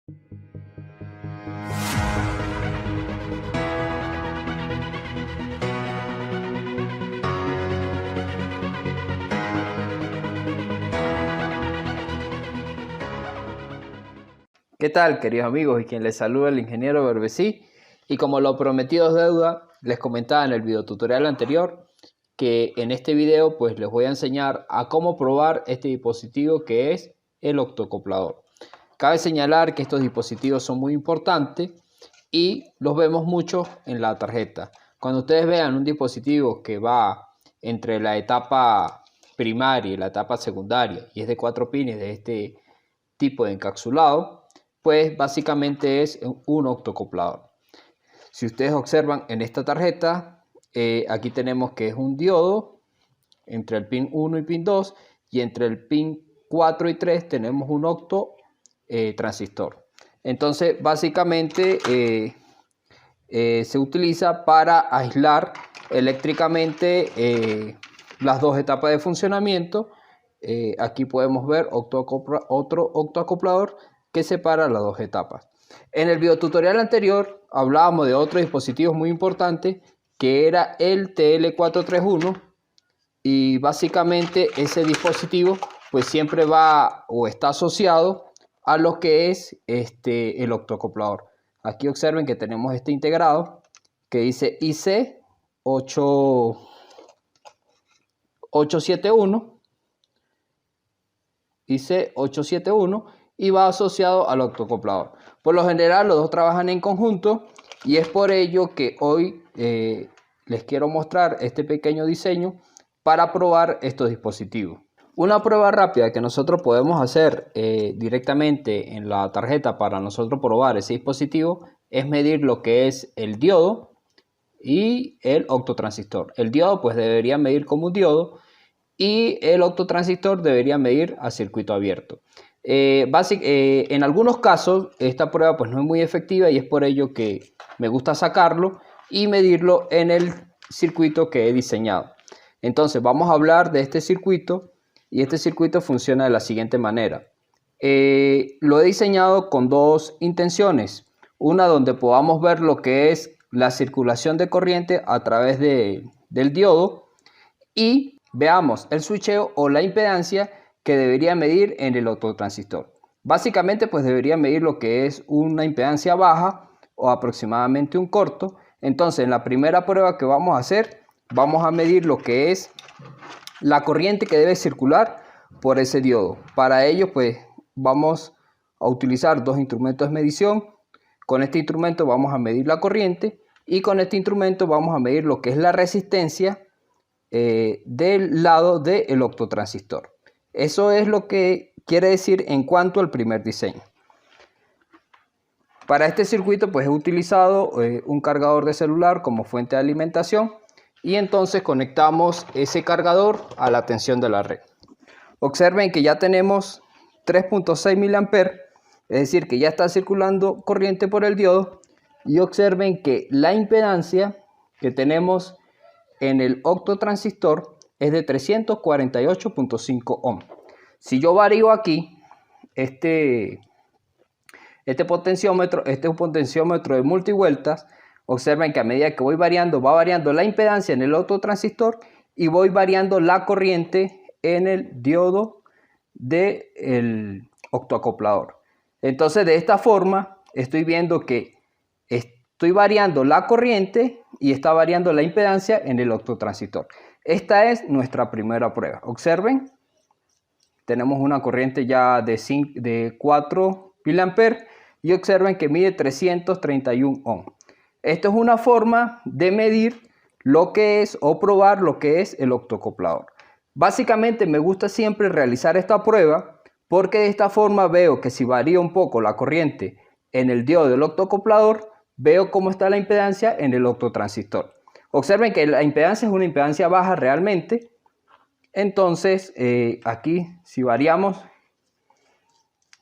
¿Qué tal, queridos amigos? Y quien les saluda el ingeniero Berbesí. Y como lo prometido es deuda, les comentaba en el video tutorial anterior que en este video pues les voy a enseñar a cómo probar este dispositivo que es el octocoplador. Cabe señalar que estos dispositivos son muy importantes y los vemos mucho en la tarjeta. Cuando ustedes vean un dispositivo que va entre la etapa primaria y la etapa secundaria y es de 4 pines de este tipo de encapsulado, pues básicamente es un octocoplador. Si ustedes observan en esta tarjeta, aquí tenemos que es un diodo entre el pin 1 y pin 2, y entre el pin 4 y 3 tenemos un octo transistor. Entonces básicamente se utiliza para aislar eléctricamente las dos etapas de funcionamiento. Aquí podemos ver otro octoacoplador que separa las dos etapas. En el video tutorial anterior hablábamos de otro dispositivo muy importante que era el TL431, y básicamente ese dispositivo pues siempre va o está asociado a lo que es el octoacoplador. Aquí observen que tenemos este integrado que dice IC871 y va asociado al octocoplador. Por lo general los dos trabajan en conjunto y es por ello que hoy les quiero mostrar este pequeño diseño para probar estos dispositivos. Una prueba rápida que nosotros podemos hacer directamente en la tarjeta para nosotros probar ese dispositivo es medir lo que es el diodo y el octotransistor. El diodo pues debería medir como un diodo y el octotransistor debería medir a circuito abierto. En algunos casos esta prueba pues no es muy efectiva y es por ello que me gusta sacarlo y medirlo en el circuito que he diseñado. Entonces vamos a hablar de este circuito, y este circuito funciona de la siguiente manera. Lo he diseñado con dos intenciones. Una donde podamos ver lo que es la circulación de corriente a través del diodo y veamos el switcheo o la impedancia que debería medir en el octotransistor. Básicamente pues debería medir lo que es una impedancia baja o aproximadamente un corto. Entonces en la primera prueba que vamos a hacer, vamos a medir lo que es la corriente que debe circular por ese diodo. Para ello pues vamos a utilizar dos instrumentos de medición. Con este instrumento vamos a medir la corriente y con este instrumento vamos a medir lo que es la resistencia del lado del octotransistor. Eso es lo que quiere decir en cuanto al primer diseño. Para este circuito pues he utilizado un cargador de celular como fuente de alimentación y entonces conectamos ese cargador a la tensión de la red. Observen que ya tenemos 3.6 mA, es decir que ya está circulando corriente por el diodo, y observen que la impedancia que tenemos en el octotransistor es de 348.5 ohms. Si yo varío aquí este potenciómetro, este es un potenciómetro de multivueltas, observen que a medida que voy variando, va variando la impedancia en el octotransistor y voy variando la corriente en el diodo del octoacoplador. Entonces de esta forma estoy viendo que estoy variando la corriente y está variando la impedancia en el octotransistor. Esta es nuestra primera prueba. Observen, tenemos una corriente ya de 4 mA y observen que mide 331 ohms. Esto es una forma de medir lo que es o probar lo que es el octoacoplador. Básicamente me gusta siempre realizar esta prueba porque de esta forma veo que si varía un poco la corriente en el diodo del octoacoplador, veo cómo está la impedancia en el octotransistor. Observen que la impedancia es una impedancia baja realmente. Entonces aquí si variamos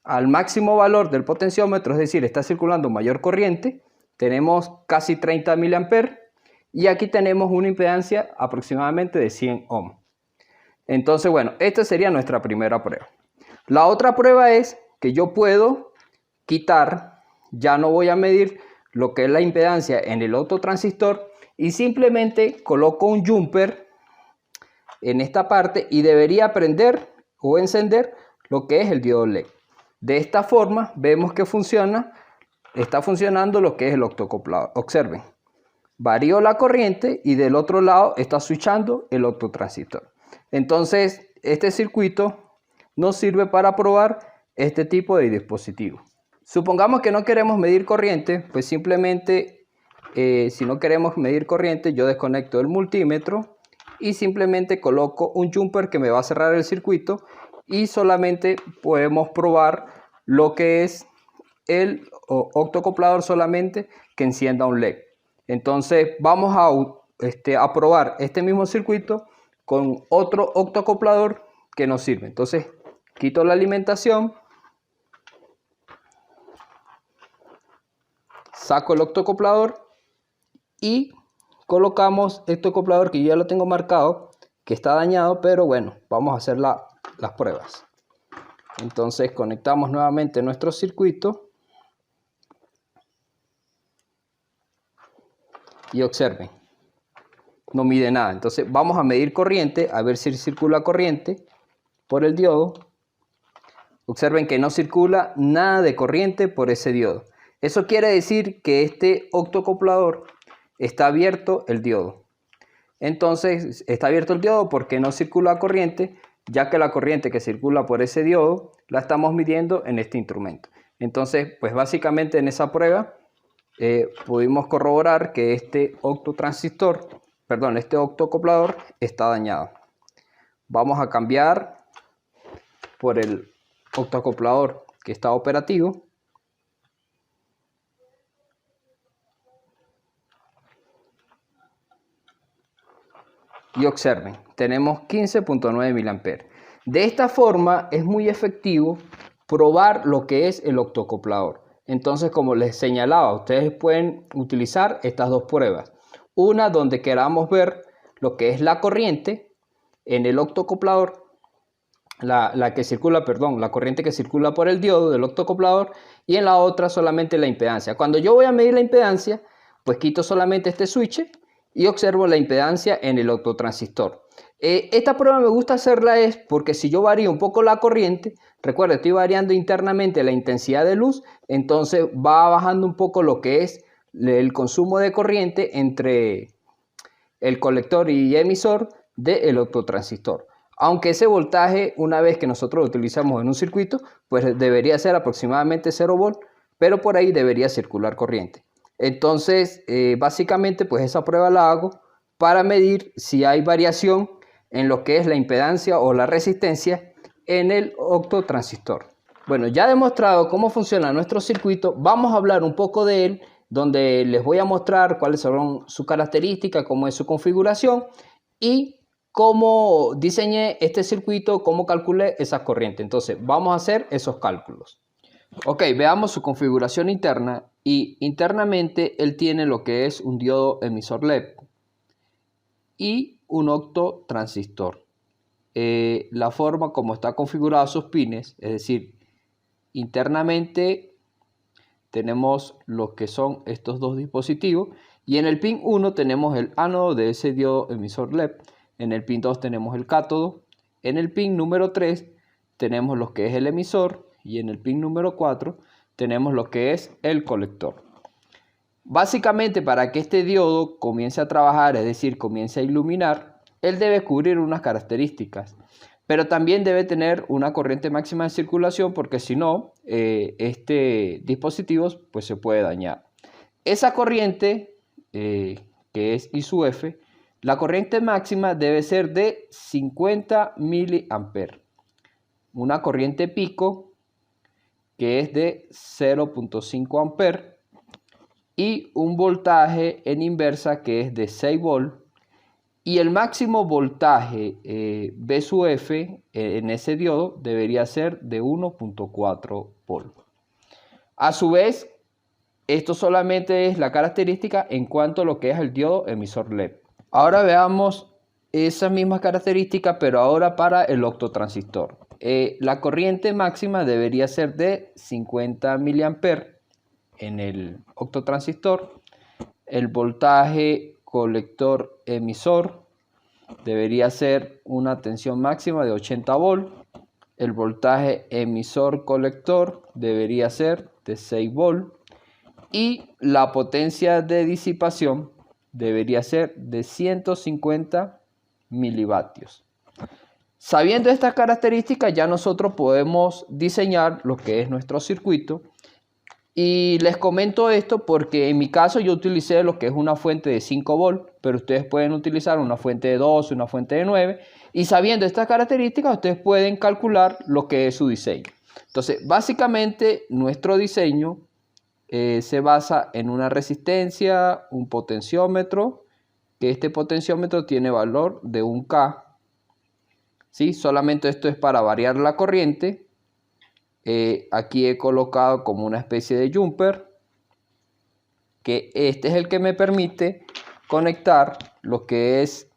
al máximo valor del potenciómetro, es decir, está circulando mayor corriente, tenemos casi 30 mA y aquí tenemos una impedancia aproximadamente de 100 ohms. Entonces, bueno, esta sería nuestra primera prueba. La otra prueba es que yo puedo quitar, ya no voy a medir lo que es la impedancia en el autotransistor y simplemente coloco un jumper en esta parte y debería prender o encender lo que es el diodo LED. De esta forma vemos que está funcionando lo que es el octocoplador. Observen, varío la corriente y del otro lado está switchando el autotransistor. Entonces este circuito nos sirve para probar este tipo de dispositivo. Supongamos que no queremos medir corriente, pues simplemente si no queremos medir corriente, yo desconecto el multímetro y simplemente coloco un jumper que me va a cerrar el circuito y solamente podemos probar lo que es el octocoplador solamente que encienda un LED. Entonces vamos a probar este mismo circuito con otro octocoplador que nos sirve. Entonces quito la alimentación, saco el octocoplador y colocamos este octocoplador que yo ya lo tengo marcado, que está dañado, pero bueno, vamos a hacer las pruebas. Entonces conectamos nuevamente nuestro circuito y observen, no mide nada. Entonces vamos a medir corriente, a ver si circula corriente por el diodo. Observen que no circula nada de corriente por ese diodo. Eso quiere decir que este octocoplador está abierto el diodo. Entonces está abierto el diodo porque no circula corriente, ya que la corriente que circula por ese diodo la estamos midiendo en este instrumento. Entonces, pues básicamente en esa prueba pudimos corroborar que este octocoplador está dañado. Vamos a cambiar por el octocoplador que está operativo. Y observen, tenemos 15.9 mA. De esta forma es muy efectivo probar lo que es el octocoplador. Entonces, como les señalaba, ustedes pueden utilizar estas dos pruebas. Una donde queramos ver lo que es la corriente en el octocoplador, la corriente que circula por el diodo del octocoplador, y en la otra solamente la impedancia. Cuando yo voy a medir la impedancia, pues quito solamente este switch y observo la impedancia en el autotransistor. Esta prueba me gusta hacerla porque si yo varío un poco la corriente, recuerda, estoy variando internamente la intensidad de luz, entonces va bajando un poco lo que es el consumo de corriente entre el colector y emisor del autotransistor. Aunque ese voltaje, una vez que nosotros lo utilizamos en un circuito, pues debería ser aproximadamente 0 volt, pero por ahí debería circular corriente. Entonces, básicamente, pues esa prueba la hago para medir si hay variación en lo que es la impedancia o la resistencia en el octotransistor. Bueno, ya demostrado cómo funciona nuestro circuito, vamos a hablar un poco de él, donde les voy a mostrar cuáles son sus características, cómo es su configuración y cómo diseñé este circuito, cómo calculé esas corrientes. Entonces, vamos a hacer esos cálculos. Ok, veamos su configuración interna y internamente él tiene lo que es un diodo emisor LED y un octotransistor. La forma como está configurado sus pines, es decir, internamente tenemos lo que son estos dos dispositivos y en el pin 1 tenemos el ánodo de ese diodo emisor LED, en el pin 2 tenemos el cátodo, en el pin número 3 tenemos lo que es el emisor y en el pin número 4 tenemos lo que es el colector. Básicamente, para que este diodo comience a trabajar, es decir, comience a iluminar, él debe cubrir unas características, pero también debe tener una corriente máxima de circulación porque si no, este dispositivo pues, se puede dañar. Esa corriente, que es I sub F, la corriente máxima debe ser de 50 mA. Una corriente pico que es de 0.5 A y un voltaje en inversa que es de 6 volt y el máximo voltaje V sub F en ese diodo debería ser de 1.4 volt. A su vez, esto solamente es la característica en cuanto a lo que es el diodo emisor LED. Ahora veamos esas mismas características, pero ahora para el octotransistor. la corriente máxima debería ser de 50 mA en el octotransistor. El voltaje colector emisor debería ser una tensión máxima de 80 volts. El voltaje emisor colector debería ser de 6 volts. Y la potencia de disipación debería ser de 150 milivatios. Sabiendo estas características, ya nosotros podemos diseñar lo que es nuestro circuito. Y les comento esto porque en mi caso yo utilicé lo que es una fuente de 5 volts, pero ustedes pueden utilizar una fuente de 12, una fuente de 9. Y sabiendo estas características, ustedes pueden calcular lo que es su diseño. Entonces, básicamente, nuestro diseño se basa en una resistencia, un potenciómetro, que este potenciómetro tiene valor de 1K. ¿Sí? Solamente esto es para variar la corriente. Aquí he colocado como una especie de jumper, que este es el que me permite conectar lo que es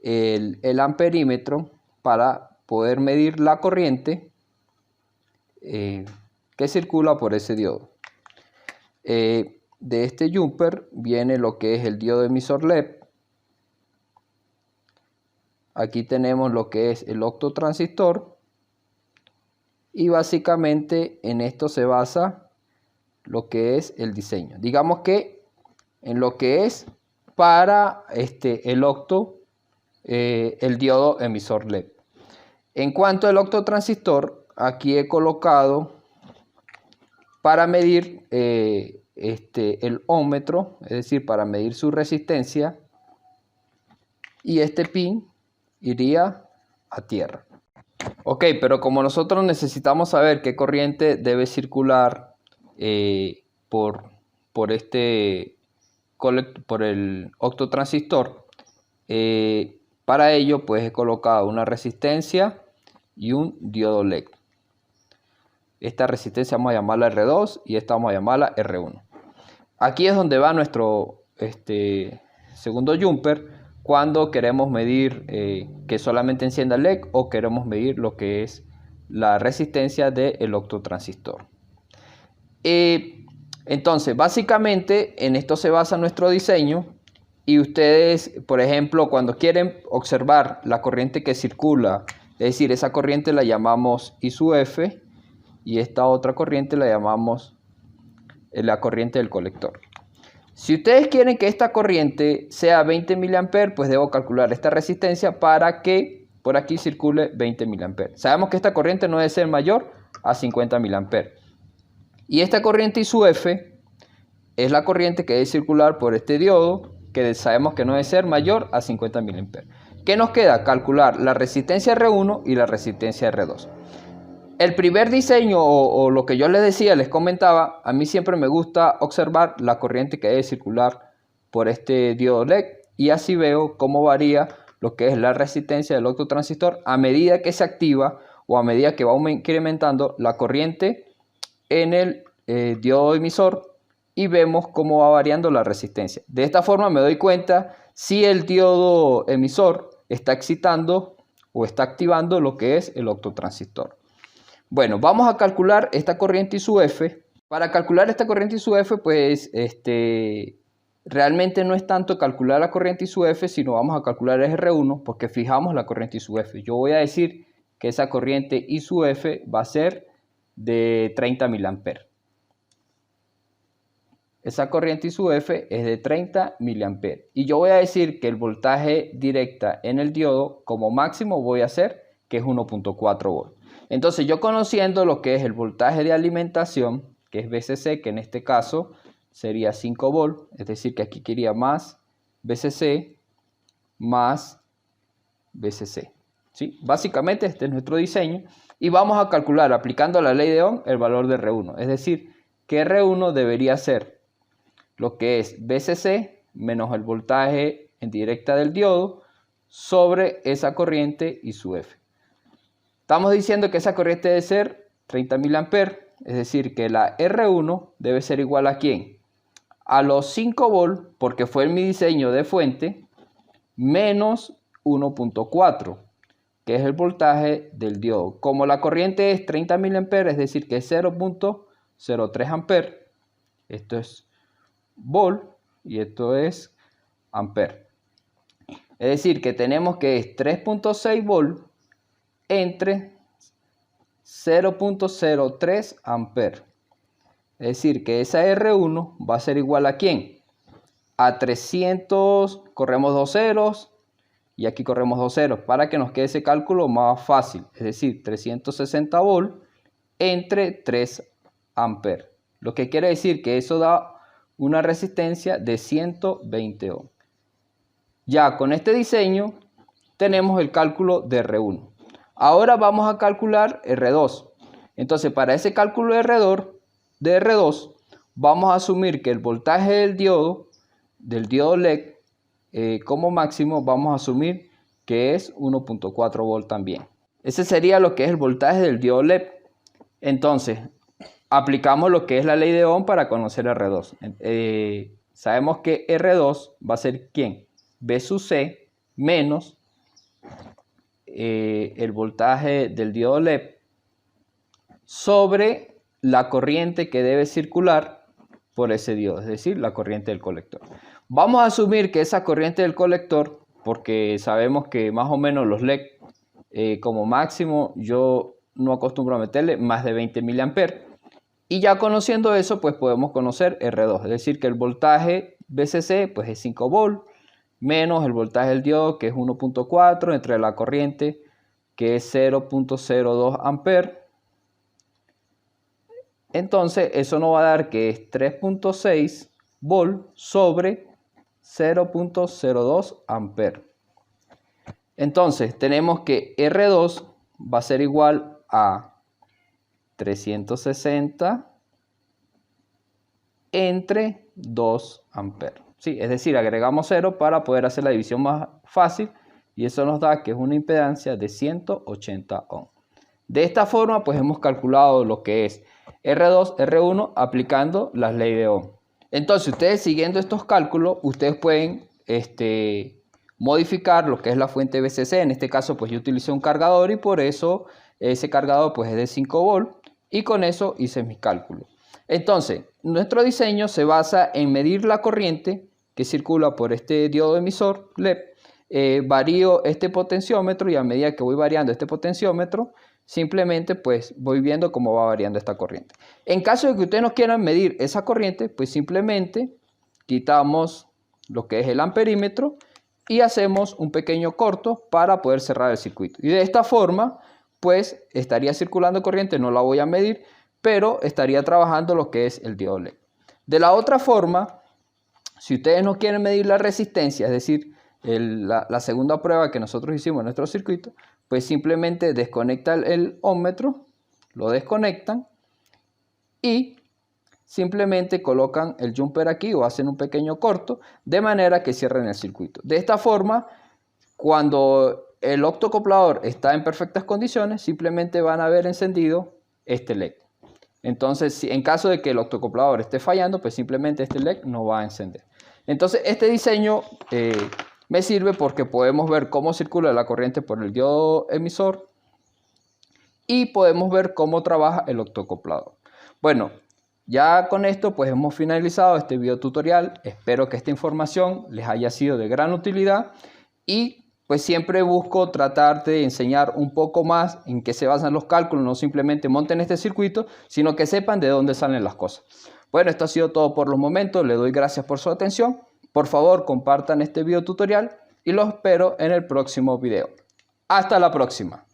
el amperímetro para poder medir la corriente que circula por ese diodo. De este jumper viene lo que es el diodo emisor LED. Aquí tenemos lo que es el octotransistor. Y básicamente en esto se basa lo que es el diseño. Digamos que en lo que es para el octo, el diodo emisor LED. En cuanto al octotransistor, aquí he colocado para medir el ómetro, es decir, para medir su resistencia, y este pin iría a tierra. Ok, pero como nosotros necesitamos saber qué corriente debe circular por el octotransistor, para ello pues he colocado una resistencia y un diodo LED. Esta resistencia vamos a llamarla R2 y esta vamos a llamarla R1. Aquí es donde va nuestro segundo jumper cuando queremos medir que solamente encienda el LED o queremos medir lo que es la resistencia del octotransistor. Entonces, básicamente en esto se basa nuestro diseño. Y ustedes, por ejemplo, cuando quieren observar la corriente que circula, es decir, esa corriente la llamamos I sub F y esta otra corriente la llamamos la corriente del colector. Si ustedes quieren que esta corriente sea 20 mA, pues debo calcular esta resistencia para que por aquí circule 20 mA. Sabemos que esta corriente no debe ser mayor a 50 mA. Y esta corriente I sub F es la corriente que debe circular por este diodo, que sabemos que no debe ser mayor a 50 mA. ¿Qué nos queda? Calcular la resistencia R1 y la resistencia R2. El primer diseño o lo que yo les decía, les comentaba, a mí siempre me gusta observar la corriente que debe circular por este diodo LED y así veo cómo varía lo que es la resistencia del octotransistor a medida que se activa o a medida que va incrementando la corriente en el diodo emisor y vemos cómo va variando la resistencia. De esta forma me doy cuenta si el diodo emisor está excitando o está activando lo que es el octotransistor. Bueno, vamos a calcular esta corriente I sub F. Para calcular esta corriente I sub F, pues realmente no es tanto calcular la corriente I sub F, sino vamos a calcular el R1 porque fijamos la corriente I sub F. Yo voy a decir que esa corriente I sub F va a ser de 30 mA. Esa corriente I sub F es de 30 mA. Y yo voy a decir que el voltaje directa en el diodo como máximo voy a hacer que es 1.4 volts. Entonces yo conociendo lo que es el voltaje de alimentación, que es VCC, que en este caso sería 5 volts, es decir que aquí quería más VCC más VCC. ¿Sí? Básicamente este es nuestro diseño y vamos a calcular aplicando la ley de Ohm el valor de R1, es decir que R1 debería ser lo que es VCC menos el voltaje en directa del diodo sobre esa corriente I sub F. Estamos diciendo que esa corriente debe ser 30 mA, es decir, que la R1 debe ser igual a ¿quién? A los 5 volts, porque fue mi diseño de fuente, menos 1.4. que es el voltaje del diodo. Como la corriente es 30 mA, es decir, que es 0.03 amperes. Esto es volt y esto es amper. Es decir, que tenemos que es 3.6 volt entre 0.03 amperes. Es decir, que esa R1 va a ser igual a ¿quién? A 300, corremos dos ceros y aquí corremos dos ceros para que nos quede ese cálculo más fácil. Es decir, 360 volt entre 3 amperes. Lo que quiere decir que eso da una resistencia de 120 ohms. Ya con este diseño tenemos el cálculo de R1. Ahora vamos a calcular R2. Entonces, para ese cálculo de R2, vamos a asumir que el voltaje del diodo LED, como máximo, vamos a asumir que es 1.4 volt también. Ese sería lo que es el voltaje del diodo LED. Entonces, aplicamos lo que es la ley de Ohm para conocer R2. Sabemos que R2 va a ser ¿quién? B sub C menos el voltaje del diodo LED sobre la corriente que debe circular por ese diodo, es decir, la corriente del colector. Vamos a asumir que esa corriente del colector, porque sabemos que más o menos los LED como máximo yo no acostumbro a meterle más de 20 mA. Y ya conociendo eso, pues podemos conocer R2, es decir, que el voltaje VCC pues es 5 volt menos el voltaje del diodo, que es 1.4, entre la corriente, que es 0.02 amperes. Entonces, eso nos va a dar que es 3.6 volt sobre 0.02 amperes. Entonces, tenemos que R2 va a ser igual a 360 entre 2 amperes. Sí, es decir, agregamos 0 para poder hacer la división más fácil y eso nos da que es una impedancia de 180 ohms. De esta forma, pues hemos calculado lo que es R2, R1 aplicando las leyes de Ohm. Entonces, ustedes siguiendo estos cálculos, ustedes pueden modificar lo que es la fuente VCC. En este caso, pues yo utilicé un cargador y por eso ese cargador pues es de 5 volt y con eso hice mis cálculos. Entonces, nuestro diseño se basa en medir la corriente que circula por este diodo emisor LED. Varío este potenciómetro y a medida que voy variando este potenciómetro, simplemente pues voy viendo cómo va variando esta corriente. En caso de que ustedes no quieran medir esa corriente, pues simplemente quitamos lo que es el amperímetro y hacemos un pequeño corto para poder cerrar el circuito. Y de esta forma, pues estaría circulando corriente, no la voy a medir, pero estaría trabajando lo que es el diodo LED. De la otra forma, si ustedes no quieren medir la resistencia, es decir, la segunda prueba que nosotros hicimos en nuestro circuito, pues simplemente desconectan el ohmmetro, lo desconectan y simplemente colocan el jumper aquí o hacen un pequeño corto de manera que cierren el circuito. De esta forma, cuando el octocoplador está en perfectas condiciones, simplemente van a ver encendido este LED. Entonces, en caso de que el octocoplador esté fallando, pues simplemente este LED no va a encender. Entonces, este diseño me sirve porque podemos ver cómo circula la corriente por el diodo emisor y podemos ver cómo trabaja el octocoplador. Bueno, ya con esto pues hemos finalizado este video tutorial. Espero que esta información les haya sido de gran utilidad y pues siempre busco tratar de enseñar un poco más en qué se basan los cálculos, no simplemente monten este circuito, sino que sepan de dónde salen las cosas. Bueno, esto ha sido todo por los momentos, les doy gracias por su atención, por favor compartan este video tutorial y los espero en el próximo video. Hasta la próxima.